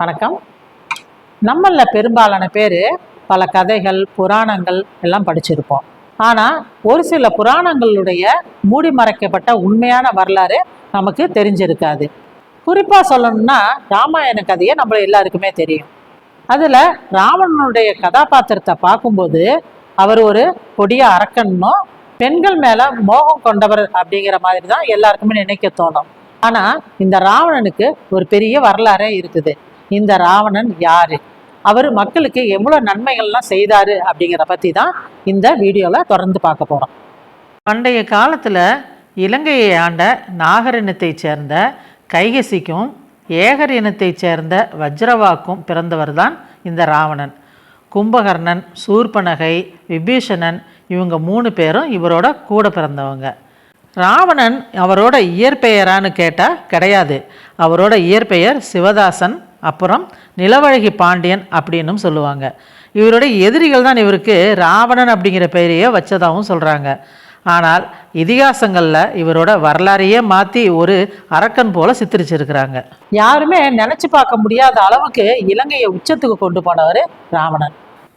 வணக்கம். நம்மள பெரும்பாலான பேர் பல கதைகள் புராணங்கள் எல்லாம் படிச்சிருப்போம். ஆனால் ஒரு சில புராணங்களுடைய மூடி மறைக்கப்பட்ட உண்மையான வரலாறு நமக்கு தெரிஞ்சிருக்காது. குறிப்பாக சொல்லணும்னா ராமாயண கதையை நம்ம எல்லாருக்குமே தெரியும். அதில் ராவணனுடைய கதாபாத்திரத்தை பார்க்கும்போது அவர் ஒரு கொடிய அரக்கன்னும் பெண்கள் மேலே மோகம் கொண்டவர் அப்படிங்கிற மாதிரி தான் எல்லாருக்குமே நினைக்க தோணும். ஆனால் இந்த ராவணனுக்கு ஒரு பெரிய வரலாறே இருக்குது. இந்த ராவணன் யாரு, அவர் மக்களுக்கு எவ்வளவு நன்மைகள்லாம் செய்தாரு அப்படிங்கிற பற்றி தான் இந்த வீடியோவில் தொடர்ந்து பார்க்க போகிறோம். பண்டைய காலத்தில் இலங்கையை ஆண்ட நாகர் இனத்தை சேர்ந்த கைகசிக்கும் ஏகர் இனத்தை சேர்ந்த வஜ்ரவாக்கும் பிறந்தவர் தான் இந்த ராவணன். கும்பகர்ணன், சூர்பனகை, விபீஷணன் இவங்க 3 பேரும் இவரோட கூட பிறந்தவங்க. ராவணன் அவரோட இயற்பெயரான்னு கேட்டால் கிடையாது. அவரோட இயற்பெயர் சிவதாசன், அப்புறம் நிலவழகி பாண்டியன் அப்படின்னும் சொல்லுவாங்க. இவருடைய எதிரிகள் தான் இவருக்கு ராவணன் அப்படிங்கிற பெயரையே வச்சதாகவும் சொல்கிறாங்க. ஆனால் இதிகாசங்களில் இவரோட வரலாறையே மாற்றி ஒரு அரக்கன் போல சித்தரிச்சிருக்கிறாங்க. யாருமே நினச்சி பார்க்க முடியாத அளவுக்கு இலங்கையை உச்சத்துக்கு கொண்டு போனவர் ராவணன்.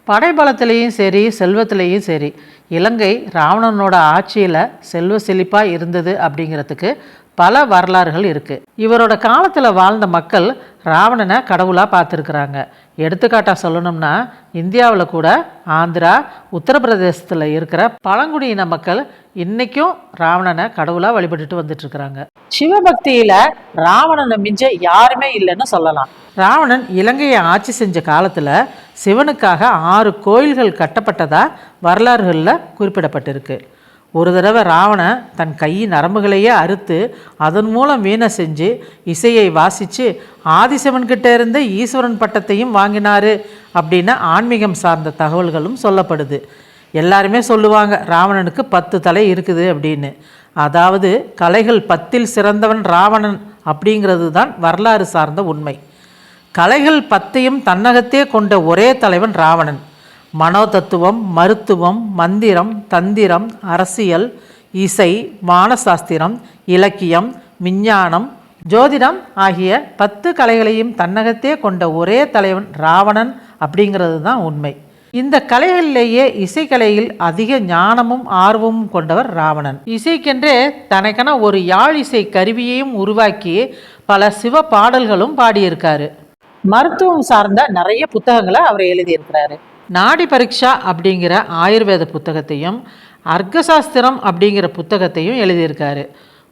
படைபலத்திலையும் சரி செல்வத்திலையும் சரி இலங்கை ராவணனோட ஆட்சியில் செல்வ செழிப்பாக இருந்தது அப்படிங்கிறதுக்கு பல வரலாறுகள் இருக்குது. இவரோட காலத்தில் வாழ்ந்த மக்கள் ராவணனை கடவுளாக பார்த்துருக்குறாங்க. எடுத்துக்காட்டாக சொல்லணும்னா இந்தியாவில் கூட ஆந்திரா, உத்தரப்பிரதேசத்தில் இருக்கிற பழங்குடியின மக்கள் இன்றைக்கும் ராவணனை கடவுளாக வழிபட்டுட்டு வந்துட்டுருக்குறாங்க. சிவபக்தியில் ராவணனை மிஞ்ச யாருமே இல்லைன்னு சொல்லலாம். ராவணன் இலங்கையை ஆட்சி செஞ்ச காலத்தில் சிவனுக்காக 6 கோயில்கள் கட்டப்பட்டதாக வரலாறுகளில் குறிப்பிடப்பட்டிருக்கு. ஒரு தடவை ராவணன் தன் கை நரம்புகளையே அறுத்து அதன் மூலம் வீணை செஞ்சு இசையை வாசித்து ஆதிசிவன்கிட்ட இருந்த ஈஸ்வரன் பட்டத்தையும் வாங்கினார் அப்படின்னு ஆன்மீகம் சார்ந்த தகவல்களும் சொல்லப்படுது. எல்லாருமே சொல்லுவாங்க ராவணனுக்கு 10 தலை இருக்குது அப்படின்னு. அதாவது கலைகள் 10ல் சிறந்தவன் ராவணன் அப்படிங்கிறது தான் வரலாறு சார்ந்த உண்மை. கலைகள் 10ஐயும் தன்னகத்தே கொண்ட ஒரே தலைவன் ராவணன். மனோதத்துவம், மருத்துவம், மந்திரம், தந்திரம், அரசியல், இசை, வானசாஸ்திரம், இலக்கியம், விஞ்ஞானம், ஜோதிடம் ஆகிய 10 கலைகளையும் தன்னகத்தே கொண்ட ஒரே தலைவன் ராவணன் அப்படிங்கிறது தான் உண்மை. இந்த கலைகளிலேயே இசைக்கலையில் அதிக ஞானமும் ஆர்வமும் கொண்டவர் ராவணன். இசைக்கென்றே தனக்கென ஒரு யாழ் இசை கருவியையும் உருவாக்கி பல சிவ பாடல்களும் பாடியிருக்காரு. மருத்துவம் சார்ந்த நிறைய புத்தகங்களை அவர் எழுதியிருக்கிறாரு. நாடி பரீட்சா அப்படிங்கிற ஆயுர்வேத புத்தகத்தையும் அர்க்கசாஸ்திரம் அப்படிங்கிற புத்தகத்தையும் எழுதியிருக்காரு.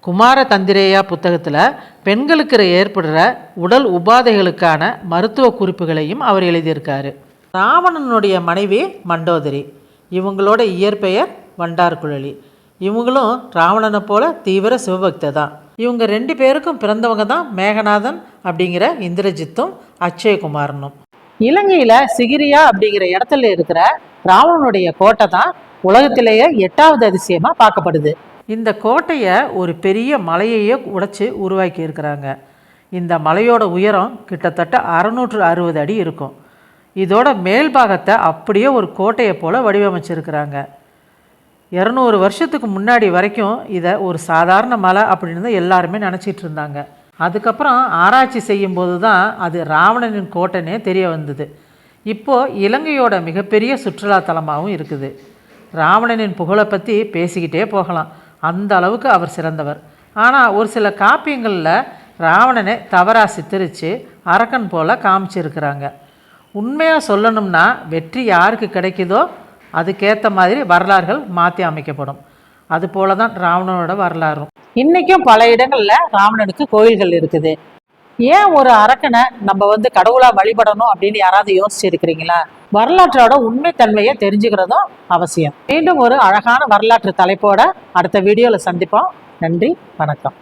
குமார தந்திரேயா புத்தகத்தில் பெண்களுக்கு ஏற்படுற உடல் உபாதைகளுக்கான மருத்துவ குறிப்புகளையும் அவர் எழுதியிருக்காரு. ராவணனுடைய மனைவி மண்டோதரி, இவங்களோட இயற்பெயர் வண்டார்குழலி. இவங்களும் ராவணனை போல தீவிர சிவபக்த தான். இவங்க 2 பேருக்கும் பிறந்தவங்க தான் மேகநாதன் அப்படிங்கிற இந்திரஜித்தும் அக்ஷயகுமாரனும். இலங்கையில் சிகிரியா அப்படிங்கிற இடத்துல இருக்கிற ராவணனுடைய கோட்டை தான் உலகத்திலேயே 8வது அதிசயமாக பார்க்கப்படுது. இந்த கோட்டையை ஒரு பெரிய மலையையே உடைச்சி உருவாக்கி இருக்கிறாங்க. இந்த மலையோட உயரம் கிட்டத்தட்ட 660 அடி இருக்கும். இதோட மேல் பாகத்தை அப்படியே ஒரு கோட்டையை போல் வடிவமைச்சிருக்கிறாங்க. 200 வருஷத்துக்கு முன்னாடி வரைக்கும் இதை ஒரு சாதாரண மலை அப்படின்னு தான் எல்லாருமே நினச்சிட்டு இருந்தாங்க. அதுக்கப்புறம் ஆராய்ச்சி செய்யும்போது தான் அது ராவணனின் கோட்டைனே தெரிய வந்தது. இப்போது இலங்கையோட மிகப்பெரிய சுற்றுலாத்தலமாகவும் இருக்குது. ராவணனின் புகழை பற்றி பேசிக்கிட்டே போகலாம், அந்த அளவுக்கு அவர் சிறந்தவர். ஆனால் ஒரு சில காப்பியங்களில் ராவணனை தவறாக சித்தரித்து அரக்கன் போல் காமிச்சிருக்கிறாங்க. உண்மையாக சொல்லணும்னா வெற்றி யாருக்கு கிடைக்குதோ அதுக்கேற்ற மாதிரி வரலாறுகள் மாற்றி அமைக்கப்படும். அது போல தான் ராவணனோட வரலாறும். இன்றைக்கும் பல இடங்களில் ராவணனுக்கு கோயில்கள் இருக்குது. ஏன் ஒரு அரக்கனை நம்ம கடவுளாக வழிபடணும் அப்படின்னு யாராவது யோசிச்சிருக்கிறீங்களா? வரலாற்றோட உண்மைத்தன்மையை தெரிஞ்சுக்கிறதும் அவசியம். மீண்டும் ஒரு அழகான வரலாற்று தலைப்போட அடுத்த வீடியோவில் சந்திப்போம். நன்றி, வணக்கம்.